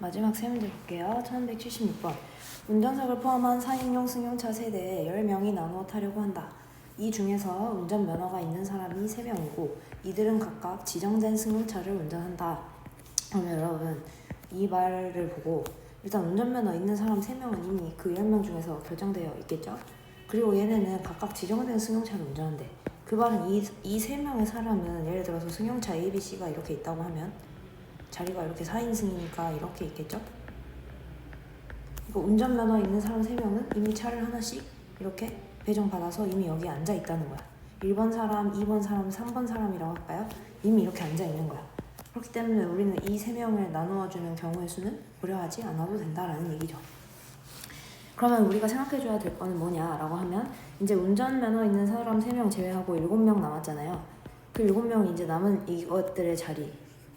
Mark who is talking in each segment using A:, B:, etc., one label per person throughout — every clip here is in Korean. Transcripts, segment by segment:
A: 마지막 세 문제 볼게요. 1176번. 운전석을 포함한 4인용 승용차 세대에 10명이 나누어 타려고 한다. 이 중에서 운전면허가 있는 사람이 3명이고 이들은 각각 지정된 승용차를 운전한다. 그러면 여러분 이 말을 보고 일단 운전면허 있는 사람 3명은 이미 그 10명 중에서 결정되어 있겠죠? 그리고 얘네는 각각 지정된 승용차를 운전한대. 그 말은 이 3명의 사람은 예를 들어서 승용차 A, B, C가 이렇게 있다고 하면 자리가 이렇게 4인승이니까 이렇게 있겠죠? 운전면허 있는 사람 3명은 이미 차를 하나씩 이렇게 배정받아서 이미 여기에 앉아 있다는 거야. 1번 사람, 2번 사람, 3번 사람이라고 할까요? 이미 이렇게 앉아 있는 거야. 그렇기 때문에 우리는 이 3명을 나누어주는 경우의 수는 고려하지 않아도 된다라는 얘기죠. 그러면 우리가 생각해줘야 될 거는 뭐냐라고 하면 이제 운전면허 있는 사람 3명 제외하고 7명 남았잖아요. 그 7명이 이제 남은 이것들의 자리,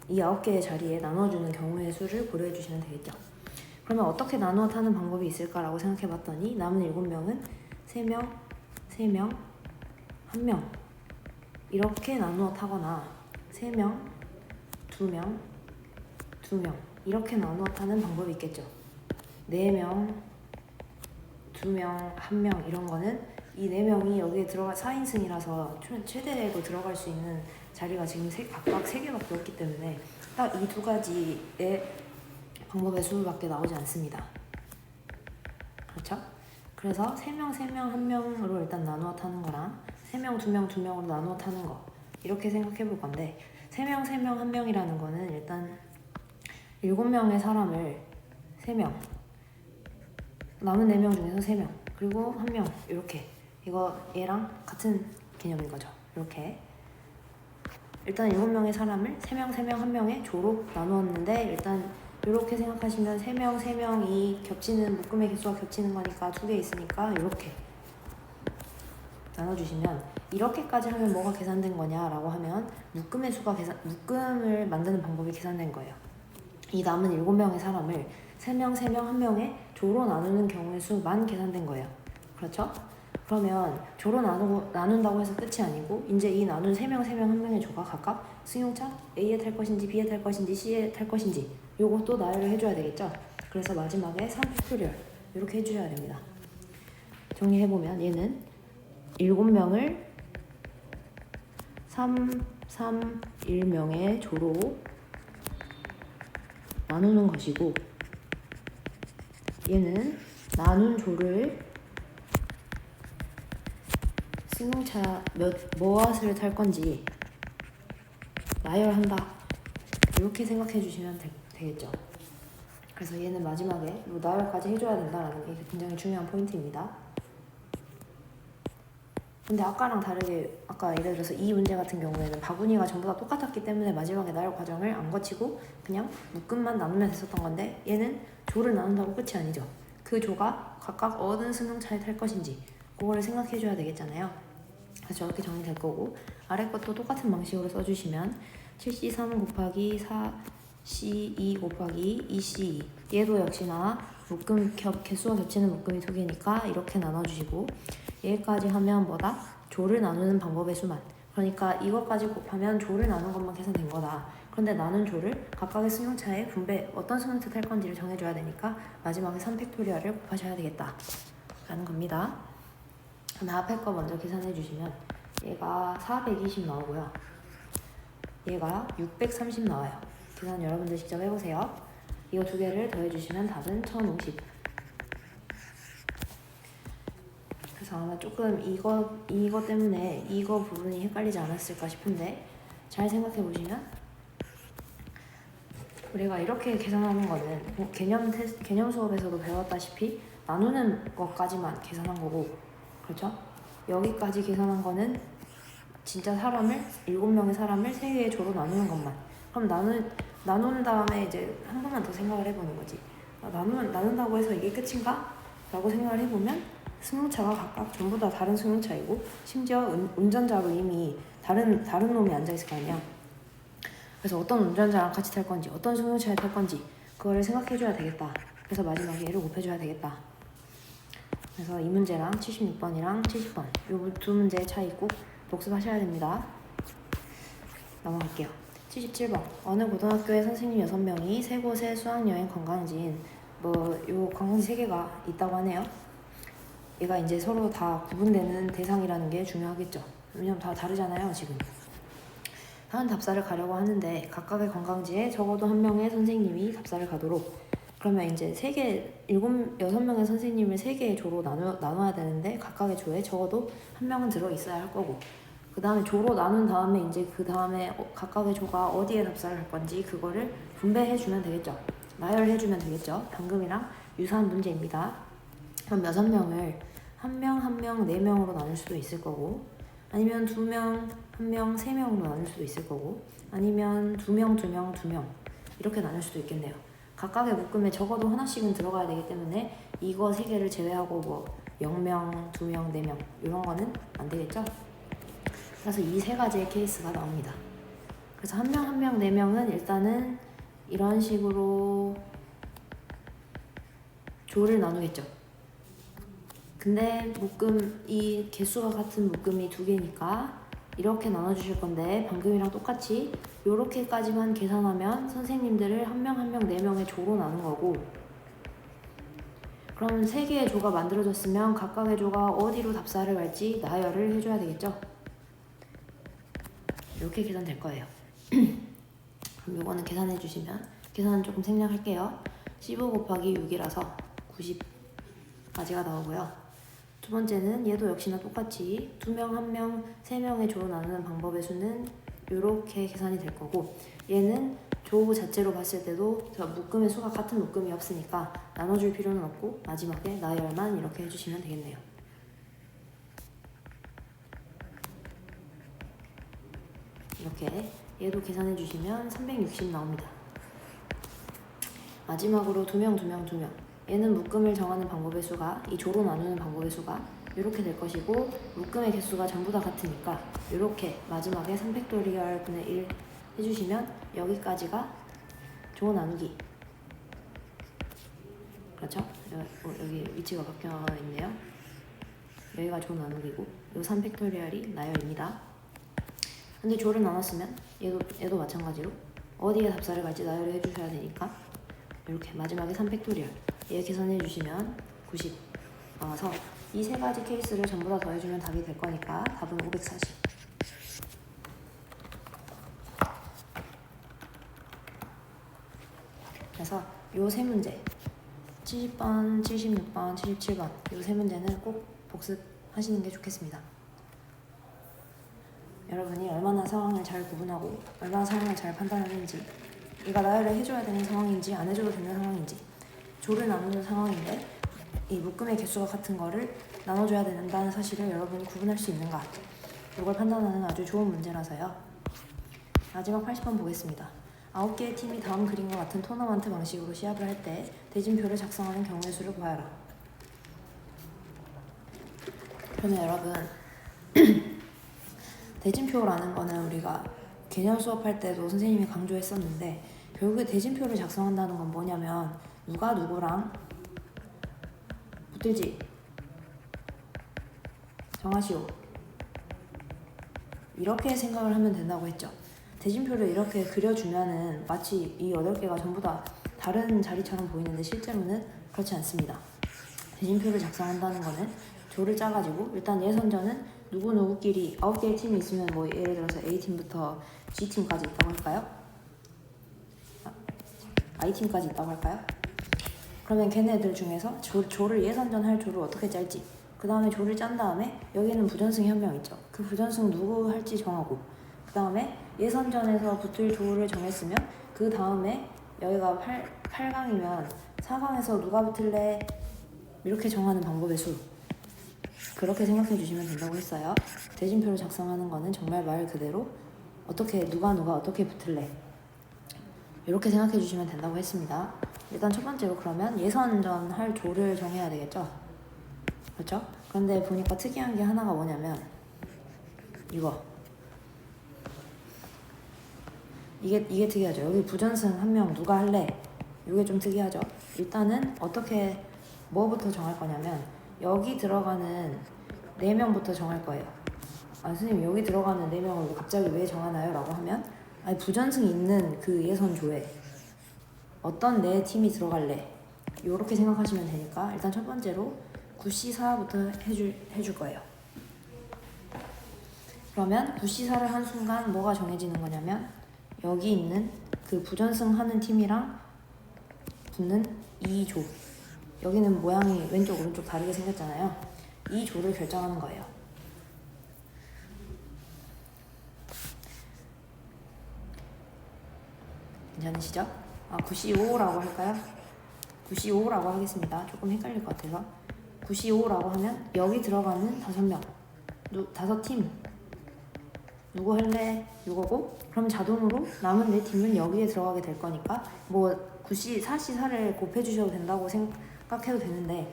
A: 이 9개의 자리에 나눠주는 경우의 수를 고려해 주시면 되겠죠. 그러면 어떻게 나누어 타는 방법이 있을까라고 생각해 봤더니 남은 7명은 3명, 3명, 1명 이렇게 나누어 타거나 3명, 2명, 2명 이렇게 나누어 타는 방법이 있겠죠. 4명, 2명, 1명 이런 거는 이 4명이 여기에 들어가 4인승이라서 최대로 들어갈 수 있는 자리가 지금 각각 3개밖에 없기 때문에 딱 이 2가지의 방법의 수밖에 나오지 않습니다. 그렇죠? 그래서 3명, 3명, 1명으로 일단 나누어 타는 거랑 3명, 2명, 2명으로 나누어 타는 거 이렇게 생각해 볼 건데 3명, 3명, 1명이라는 거는 일단 7명의 사람을 3명 남은 4명 중에서 3명 그리고 1명 이렇게 이거 얘랑 같은 개념인 거죠. 이렇게 일단 7명의 사람을 3명, 3명, 1명의 조로 나누었는데 일단 이렇게 생각하시면 3명, 3명이 겹치는 묶음의 개수가 겹치는 거니까 2개 있으니까 이렇게 나눠주시면 이렇게까지 하면 뭐가 계산된 거냐라고 하면 묶음의 수가 묶음을 만드는 방법이 계산된 거예요. 이 남은 7명의 사람을 3명, 3명, 1명의 조로 나누는 경우의 수만 계산된 거예요. 그렇죠? 그러면 조로 나눈다고 해서 끝이 아니고 이제 이 나눈 3명, 3명, 1명의 조가 각각 승용차 A에 탈 것인지 B에 탈 것인지 C에 탈 것인지 요것도 나열을 해줘야 되겠죠? 그래서 마지막에 3팩토리얼 이렇게 해주셔야 됩니다. 정리해보면 얘는 7명을 3, 3, 1명의 조로 나누는 것이고 얘는 나눈 조를 승용차 무엇을 탈 건지 나열한다 이렇게 생각해 주시면 되겠죠. 그래서 얘는 마지막에 나열까지 해줘야 된다는 게 굉장히 중요한 포인트입니다. 근데 아까랑 다르게 아까 예를 들어서 이 문제 같은 경우에는 바구니가 전부 다 똑같았기 때문에 마지막에 나열 과정을 안 거치고 그냥 묶음만 나누면 됐었던 건데 얘는 조를 나눈다고 끝이 아니죠. 그 조가 각각 어느 승용차에 탈 것인지 그거를 생각해 줘야 되겠잖아요. 그래서 저렇게 정리될 거고 아래 것도 똑같은 방식으로 써주시면 7C3 곱하기 4C2 곱하기 2C2 얘도 역시나 묶음 개수가 겹치는 묶음이 2개니까 이렇게 나눠주시고 얘까지 하면 뭐다? 조를 나누는 방법의 수만 그러니까 이것까지 곱하면 조를 나눈 것만 계산된 거다. 그런데 나눈 조를 각각의 승용차에 분배 어떤 승용차 탈 건지를 정해줘야 되니까 마지막에 3팩토리얼을 곱하셔야 되겠다 라는 겁니다. 그럼 앞에 거 먼저 계산해 주시면 얘가 420 나오고요. 얘가 630 나와요. 계산 여러분들 직접 해보세요. 이거 2개를 더해주시면 답은 1050. 그래서 아마 조금 이거 때문에 이거 부분이 헷갈리지 않았을까 싶은데 잘 생각해 보시면 우리가 이렇게 계산하는 거는 개념 수업에서도 배웠다시피 나누는 것까지만 계산한 거고 그렇죠? 여기까지 계산한 거는 진짜 7명의 사람을 3개의 조로 나누는 것만. 그럼 나눈 다음에 이제 한 번만 더 생각을 해보는 거지. 나눈다고 해서 이게 끝인가? 라고 생각을 해보면 승용차가 각각 전부 다 다른 승용차이고 심지어 운전자로 이미 다른 놈이 앉아있을 거 아니야. 그래서 어떤 운전자랑 같이 탈 건지 어떤 승용차에 탈 건지 그거를 생각해줘야 되겠다. 그래서 마지막에 얘를 곱해줘야 되겠다. 그래서 이 문제랑 76번이랑 70번 이 두 문제의 차이 꼭 복습하셔야 됩니다. 넘어갈게요. 77번. 어느 고등학교의 선생님 6명이 세 곳의 수학여행 관광지인 요 관광지 3개가 있다고 하네요. 얘가 이제 서로 다 구분되는 대상이라는 게 중요하겠죠. 왜냐면 다 다르잖아요, 지금. 다른 답사를 가려고 하는데 각각의 관광지에 적어도 1명의 선생님이 답사를 가도록. 그러면 이제 6명의 선생님을 3개의 조로 나눠야 되는데 각각의 조에 적어도 1명은 들어있어야 할 거고, 그 다음에 조로 나눈 다음에 이제 그 다음에 각각의 조가 어디에 답사를 할 건지 그거를 분배해주면 되겠죠. 나열해주면 되겠죠. 방금이랑 유사한 문제입니다. 그럼 6명을 1명, 1명, 4명으로 나눌 수도 있을 거고, 아니면 2명, 1명, 3명으로 나눌 수도 있을 거고, 아니면 2명, 2명, 2명 이렇게 나눌 수도 있겠네요. 각각의 묶음에 적어도 하나씩은 들어가야 되기 때문에 이거 3개를 제외하고 0명, 2명, 4명 이런 거는 안 되겠죠? 그래서 이 3가지의 케이스가 나옵니다. 그래서 1명, 1명, 4명은 일단은 이런 식으로 조를 나누겠죠. 근데 이 개수가 같은 묶음이 2개니까 이렇게 나눠주실 건데, 방금이랑 똑같이 요렇게까지만 계산하면 선생님들을 1명, 1명, 4명의 조로 나눈 거고, 그럼 3개의 조가 만들어졌으면 각각의 조가 어디로 답사를 갈지 나열을 해줘야 되겠죠. 이렇게 계산될 거예요. 그럼 요거는 계산해 주시면, 계산은 조금 생략할게요. 15 곱하기 6이라서 90까지가 나오고요. 두 번째는 얘도 역시나 똑같이 2명, 1명, 3명의 조로 나누는 방법의 수는 이렇게 계산이 될 거고, 얘는 조 자체로 봤을 때도 묶음의 수가 같은 묶음이 없으니까 나눠줄 필요는 없고 마지막에 나열만 이렇게 해주시면 되겠네요. 이렇게 얘도 계산해 주시면 360 나옵니다. 마지막으로 2명, 2명, 2명. 얘는 묶음을 정하는 방법의 수가, 이 조로 나누는 방법의 수가 이렇게 될 것이고, 묶음의 개수가 전부 다 같으니까 이렇게 마지막에 3팩토리얼 분의 1 해주시면 여기까지가 조 나누기. 그렇죠? 여기 위치가 바뀌어 있네요. 여기가 조 나누기고 요 3팩토리얼이 나열입니다. 근데 조를 나눴으면 얘도 마찬가지로 어디에 답사를 갈지 나열을 해주셔야 되니까 이렇게 마지막에 3팩토리얼 얘 계산해 주시면 90 나와서 이 3가지 케이스를 전부 다 더해주면 답이 될 거니까 답은 540. 그래서 요 3문제 70번, 76번, 77번 요 3문제는 꼭 복습하시는 게 좋겠습니다. 여러분이 얼마나 상황을 잘 구분하고 얼마나 상황을 잘 판단하는지, 얘가 나열을 해줘야 되는 상황인지 안 해줘도 되는 상황인지, 조를 나누는 상황인데 이 묶음의 개수가 같은 거를 나눠줘야 된다는 사실을 여러분이 구분할 수 있는가, 이걸 판단하는 아주 좋은 문제라서요. 마지막 80번 보겠습니다. 9개의 팀이 다음 그림과 같은 토너먼트 방식으로 시합을 할 때 대진표를 작성하는 경우의 수를 구하여라. 그러면 여러분 대진표라는 거는 우리가 개념 수업할 때도 선생님이 강조했었는데, 결국에 대진표를 작성한다는 건 뭐냐면 누가 누구랑 붙을지 정하시오, 이렇게 생각을 하면 된다고 했죠. 대진표를 이렇게 그려주면은 마치 이 8개가 전부 다 다른 자리처럼 보이는데 실제로는 그렇지 않습니다. 대진표를 작성한다는 거는 조를 짜가지고 일단 예선전은 누구누구끼리 9개의 팀이 있으면 예를 들어서 A팀부터 G팀까지 있다고 할까요? I팀까지 있다고 할까요? 그러면 걔네들 중에서 조를 예선전 할 조를 어떻게 짤지, 그 다음에 조를 짠 다음에 여기는 부전승이 1명 있죠. 그 부전승 누구 할지 정하고, 그 다음에 예선전에서 붙을 조를 정했으면 그 다음에 여기가 8강이면 4강에서 누가 붙을래 이렇게 정하는 방법의 수, 그렇게 생각해 주시면 된다고 했어요. 대진표를 작성하는 거는 정말 말 그대로 누가 어떻게 붙을래 이렇게 생각해 주시면 된다고 했습니다. 일단 첫 번째로 그러면 예선전 할 조를 정해야 되겠죠. 그렇죠? 그런데 보니까 특이한 게 하나가 뭐냐면 이게 특이하죠. 여기 부전승 1명 누가 할래? 이게 좀 특이하죠. 일단은 뭐부터 정할 거냐면 여기 들어가는 4명부터 정할 거예요. 선생님 여기 들어가는 4명을 갑자기 왜 정하나요? 라고 하면 아니 부전승 있는 그 예선조에 어떤 내 팀이 들어갈래? 요렇게 생각하시면 되니까 일단 첫 번째로 9C4부터 해줄 거예요. 그러면 9C4를 한 순간 뭐가 정해지는 거냐면 여기 있는 그 부전승 하는 팀이랑 붙는 이 조, 여기는 모양이 왼쪽 오른쪽 다르게 생겼잖아요. 이 조를 결정하는 거예요. 괜찮으시죠? 9C5라고 할까요? 9C5라고 하겠습니다. 조금 헷갈릴 것 같아서 9C5라고 하면 여기 들어가는 5명 5팀 누구 할래? 이거고, 그럼 자동으로 남은 내 팀은 여기에 들어가게 될 거니까 뭐 9C, 4C4를 곱해주셔도 된다고 생각해도 되는데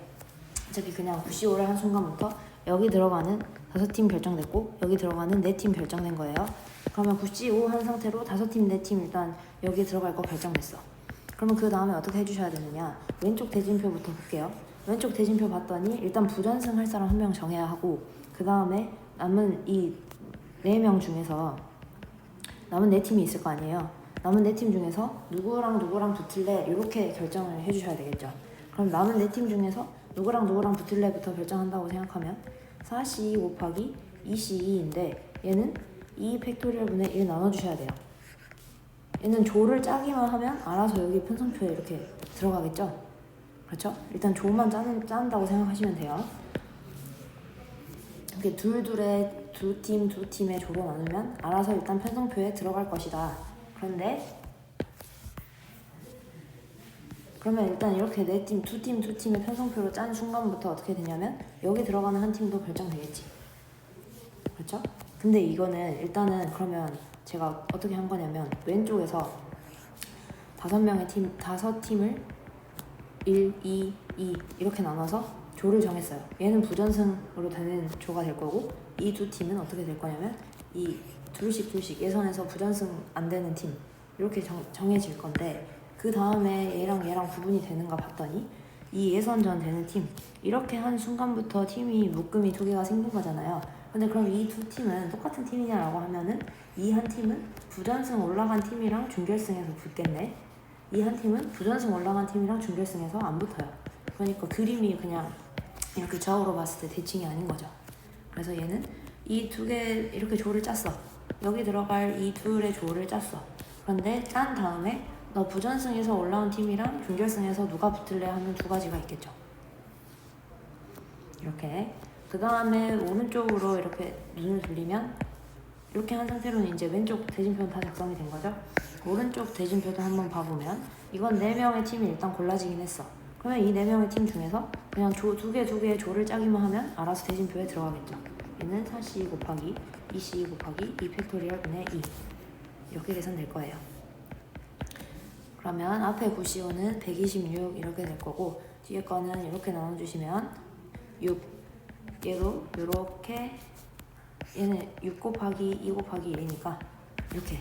A: 어차피 그냥 9C5를 한 순간부터 여기 들어가는 5팀 결정됐고 여기 들어가는 4팀 결정된 거예요. 그러면 9C5 한 상태로 5팀, 4팀 일단 여기에 들어갈 거 결정됐어. 그러면 그 다음에 어떻게 해주셔야 되느냐, 왼쪽 대진표부터 볼게요. 왼쪽 대진표 봤더니 일단 부전승 할 사람 한 명 정해야 하고, 그 다음에 남은 이 4명 중에서 남은 4팀이 있을 거 아니에요. 남은 4팀 중에서 누구랑 누구랑 붙을래 이렇게 결정을 해주셔야 되겠죠. 그럼 남은 4팀 중에서 누구랑 누구랑 붙을래부터 결정한다고 생각하면 4C 곱하기 2C2인데 얘는 2 팩토리얼 분의 1 나눠주셔야 돼요. 얘는 조를 짜기만 하면 알아서 여기 편성표에 이렇게 들어가겠죠. 그렇죠? 일단 조만 짠다고 생각하시면 돼요. 이렇게 둘둘의 두 팀의 조로 나누면 알아서 일단 편성표에 들어갈 것이다. 그런데 그러면 일단 이렇게 두 팀의 편성표로 짠 순간부터 어떻게 되냐면 여기 들어가는 한 팀도 결정되겠지. 그렇죠? 근데 이거는 일단은 그러면 제가 어떻게 한 거냐면 왼쪽에서 5팀을 1, 2, 2 이렇게 나눠서 조를 정했어요. 얘는 부전승으로 되는 조가 될 거고, 이 두 팀은 어떻게 될 거냐면 이 둘씩 예선에서 부전승 안 되는 팀 이렇게 정해질 건데, 그 다음에 얘랑 구분이 되는가 봤더니 이 예선전 되는 팀 이렇게 한 순간부터 팀이 묶음이 2개가 생긴 거잖아요. 근데 그럼 이 두 팀은 똑같은 팀이냐라고 하면은 이 한 팀은 부전승 올라간 팀이랑 준결승에서 붙겠네. 이 한 팀은 부전승 올라간 팀이랑 준결승에서 안 붙어요. 그러니까 그림이 그냥 이렇게 좌우로 봤을 때 대칭이 아닌 거죠. 그래서 얘는 이 2개 이렇게 조를 짰어. 여기 들어갈 이 둘의 조를 짰어. 그런데 짠 다음에 너 부전승에서 올라온 팀이랑 준결승에서 누가 붙을래 하면 2가지가 있겠죠. 이렇게 그 다음에 오른쪽으로 이렇게 눈을 돌리면 이렇게 한 상태로는 이제 왼쪽 대진표는 다 작성이 된 거죠. 오른쪽 대진표도 한번 봐보면 이건 4명의 팀이 일단 골라지긴 했어. 그러면 이 4명의 팀 중에서 그냥 조 2개의 조를 짜기만 하면 알아서 대진표에 들어가겠죠. 얘는 4C 곱하기 2C 곱하기 2 팩토리얼 분의 2 이렇게 계산될 거예요. 그러면 앞에 9C5는 126 이렇게 될 거고, 뒤에 거는 이렇게 나눠주시면 6 얘로 이렇게 얘는 6 곱하기 2 곱하기 1이니까 이렇게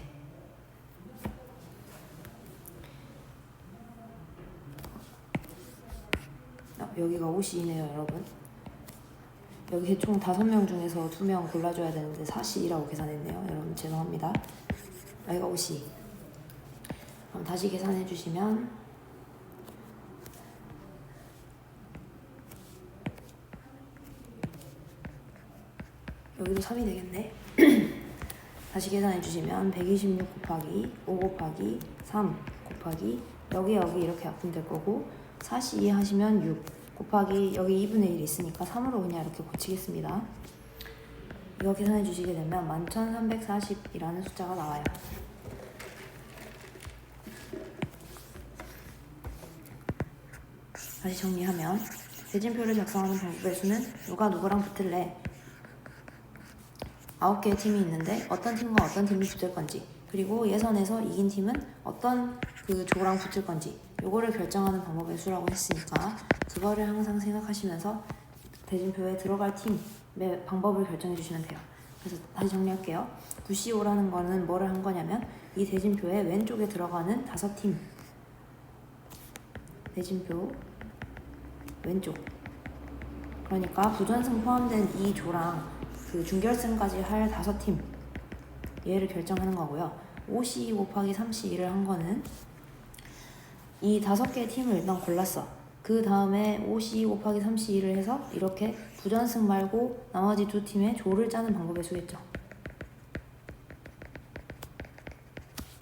A: 여기가 5C이네요 여러분. 여기 총 5명 중에서 2명 골라줘야 되는데 4C라고 계산했네요 여러분, 죄송합니다. 여기가 5C. 그럼 다시 계산해 주시면 여기도 3이 되겠네. 다시 계산해 주시면 126 곱하기 5 곱하기 3 곱하기 여기 이렇게 약분될 거고, 4C 하시면 6 곱하기 여기 2분의 1이 있으니까 3으로 그냥 이렇게 고치겠습니다. 이거 계산해 주시게 되면 11,340이라는 숫자가 나와요. 다시 정리하면 대진표를 작성하는 방법의 수는 누가 누구랑 붙을래, 9개의 팀이 있는데 어떤 팀과 어떤 팀이 붙을 건지, 그리고 예선에서 이긴 팀은 어떤 그 조랑 붙을 건지 요거를 결정하는 방법의 수라고 했으니까 그거를 항상 생각하시면서 대진표에 들어갈 팀의 방법을 결정해 주시면 돼요. 그래서 다시 정리할게요. 9C5라는 거는 뭐를 한 거냐면 이 대진표에 왼쪽에 들어가는 5팀, 대진표 왼쪽, 그러니까 부전승 포함된 이 조랑 그 준결승까지 할 5팀 얘를 결정하는 거고요. 5C 곱하기 3C1을 한 거는 이 5개의 팀을 일단 골랐어. 그 다음에 5C 곱하기 3C1을 해서 이렇게 부전승 말고 나머지 두 팀의 조를 짜는 방법의 수겠죠.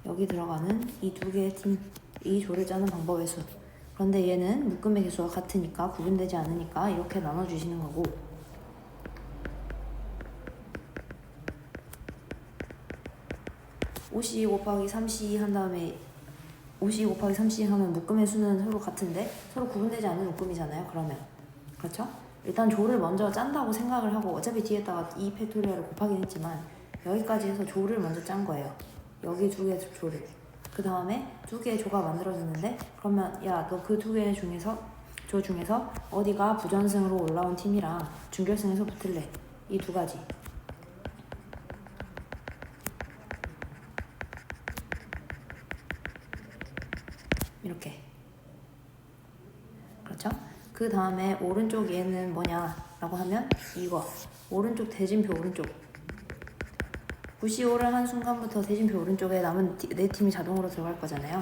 A: 여기 들어가는 이 두 개의 팀, 이 조를 짜는 방법의 수. 그런데 얘는 묶음의 개수가 같으니까 구분되지 않으니까 이렇게 나눠주시는 거고, 5C 곱하기 3C 한 다음에 5C 곱하기 3C 하면 묶음의 수는 서로 같은데 서로 구분되지 않는 묶음이잖아요. 그러면 그렇죠? 일단 조를 먼저 짠다고 생각을 하고, 어차피 뒤에다가 2팩토리얼을 곱하긴 했지만 여기까지 해서 조를 먼저 짠 거예요. 여기 두 개의 조를. 그 다음에 두 개의 조가 만들어졌는데, 그러면 야, 너 그 두 개 중에서 조 중에서 어디가 부전승으로 올라온 팀이랑 준결승에서 붙을래? 이 두 가지. 이렇게. 그렇죠? 그 다음에 오른쪽 얘는 뭐냐라고 하면 이거. 오른쪽 대진표 오른쪽. 9C5를 한 순간부터 대진표 오른쪽에 남은 네 팀이 자동으로 들어갈 거잖아요.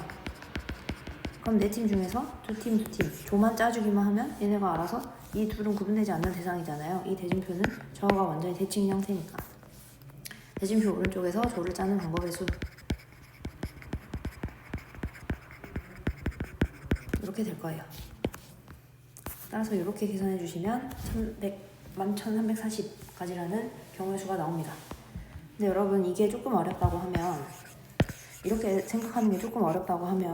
A: 그럼 네 팀 중에서 두 팀 조만 짜주기만 하면 얘네가 알아서, 이 둘은 구분되지 않는 대상이잖아요. 이 대진표는 저거가 완전히 대칭인 형태니까. 대진표 오른쪽에서 조를 짜는 방법의 수. 이렇게 될 거예요. 따라서 이렇게 계산해 주시면 11,340까지라는 경우의 수가 나옵니다. 근데 여러분, 이게 조금 어렵다고 하면, 이렇게 생각하는 게 조금 어렵다고 하면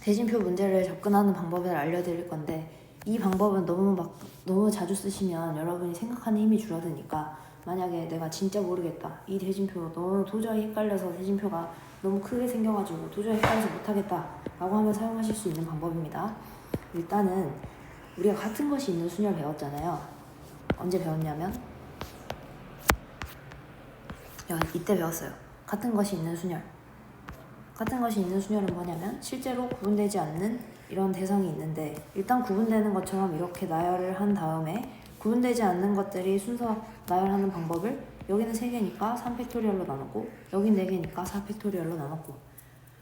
A: 대진표 문제를 접근하는 방법을 알려드릴 건데, 이 방법은 너무 자주 쓰시면 여러분이 생각하는 힘이 줄어드니까, 만약에 내가 진짜 모르겠다, 이 대진표 너무 도저히 헷갈려서 대진표가 너무 크게 생겨가지고 도저히 헷갈려서 못하겠다 라고 하면 사용하실 수 있는 방법입니다. 일단은 우리가 같은 것이 있는 순열 배웠잖아요. 언제 배웠냐면 이때 배웠어요. 같은 것이 있는 순열. 같은 것이 있는 순열은 뭐냐면, 실제로 구분되지 않는 이런 대상이 있는데, 일단 구분되는 것처럼 이렇게 나열을 한 다음에 구분되지 않는 것들이 순서 나열하는 방법을, 여기는 3개니까 3팩토리얼로 나눴고 여긴 4개니까 4팩토리얼로 나눴고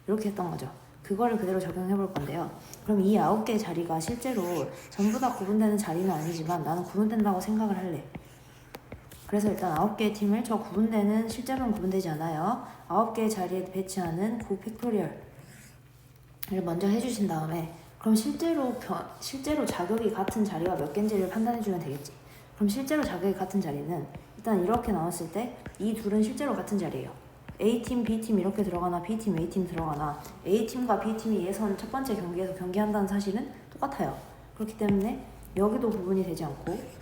A: 이렇게 했던 거죠. 그거를 그대로 적용해 볼 건데요. 그럼 이 9개의 자리가 실제로 전부 다 구분되는 자리는 아니지만 나는 구분된다고 생각을 할래. 그래서 일단 9개의 팀을 저 구분되는, 실제로는 구분되지 않아요, 9개의 자리에 배치하는 9팩토리얼을 먼저 해주신 다음에, 그럼 실제로 자격이 같은 자리가 몇 개인지를 판단해주면 되겠지. 그럼 실제로 자격이 같은 자리는 일단 이렇게 나왔을 때 이 둘은 실제로 같은 자리예요. A팀, B팀 이렇게 들어가나 B팀, A팀 들어가나 A팀과 B팀이 예선 첫 번째 경기에서 경기한다는 사실은 똑같아요. 그렇기 때문에 여기도 구분이 되지 않고,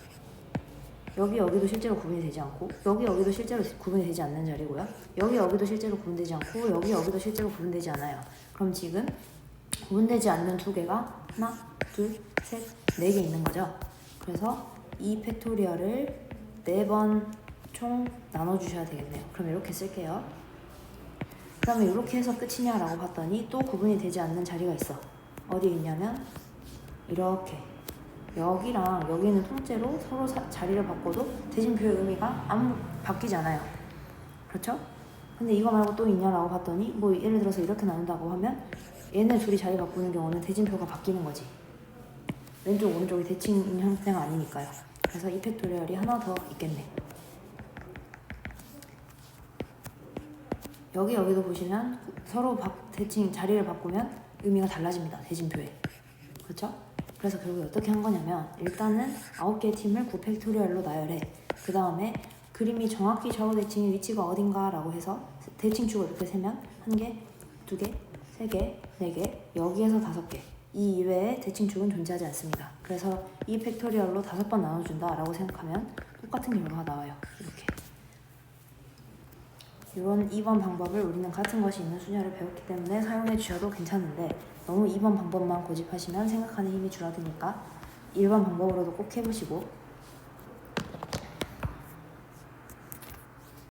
A: 여기도 실제로 구분이 되지 않고, 여기도 실제로 구분이 되지 않는 자리고요. 여기도 실제로 구분되지 않고, 여기도 실제로 구분되지 않아요. 그럼 지금 구분되지 않는 두 개가 하나, 둘, 셋, 4개 있는 거죠. 그래서 이 팩토리얼을 4번 총 나눠주셔야 되겠네요. 그럼 이렇게 쓸게요. 그 다음에 이렇게 해서 끝이냐라고 봤더니 또 구분이 되지 않는 자리가 있어. 어디 있냐면 이렇게, 여기랑 여기는 통째로 서로 자리를 바꿔도 대진표의 의미가 아무 바뀌지 않아요. 그렇죠? 근데 이거 말고 또 있냐라고 봤더니, 뭐 예를 들어서 이렇게 나눈다고 하면 얘네 둘이 자리 바꾸는 경우는 대진표가 바뀌는 거지. 왼쪽 오른쪽이 대칭 형태가 아니니까요. 그래서 이 팩토리얼이 하나 더 있겠네. 여기도 보시면 서로 대칭 자리를 바꾸면 의미가 달라집니다. 대진표에. 그렇죠? 그래서 결국 어떻게 한 거냐면, 일단은 9개의 팀을 9팩토리얼로 나열해. 그 다음에 그림이 정확히 좌우 대칭의 위치가 어딘가 라고 해서 대칭축을 이렇게 세면 1개, 2개, 3개, 4개, 여기에서 5개. 이 이외에 대칭축은 존재하지 않습니다. 그래서 이 팩토리얼로 5번 나눠준다 라고 생각하면 똑같은 결과가 나와요. 이렇게. 이런 2번 방법을 우리는 같은 것이 있는 순열을 배웠기 때문에 사용해 주셔도 괜찮은데, 너무 2번 방법만 고집하시면 생각하는 힘이 줄어드니까 1번 방법으로도 꼭 해보시고,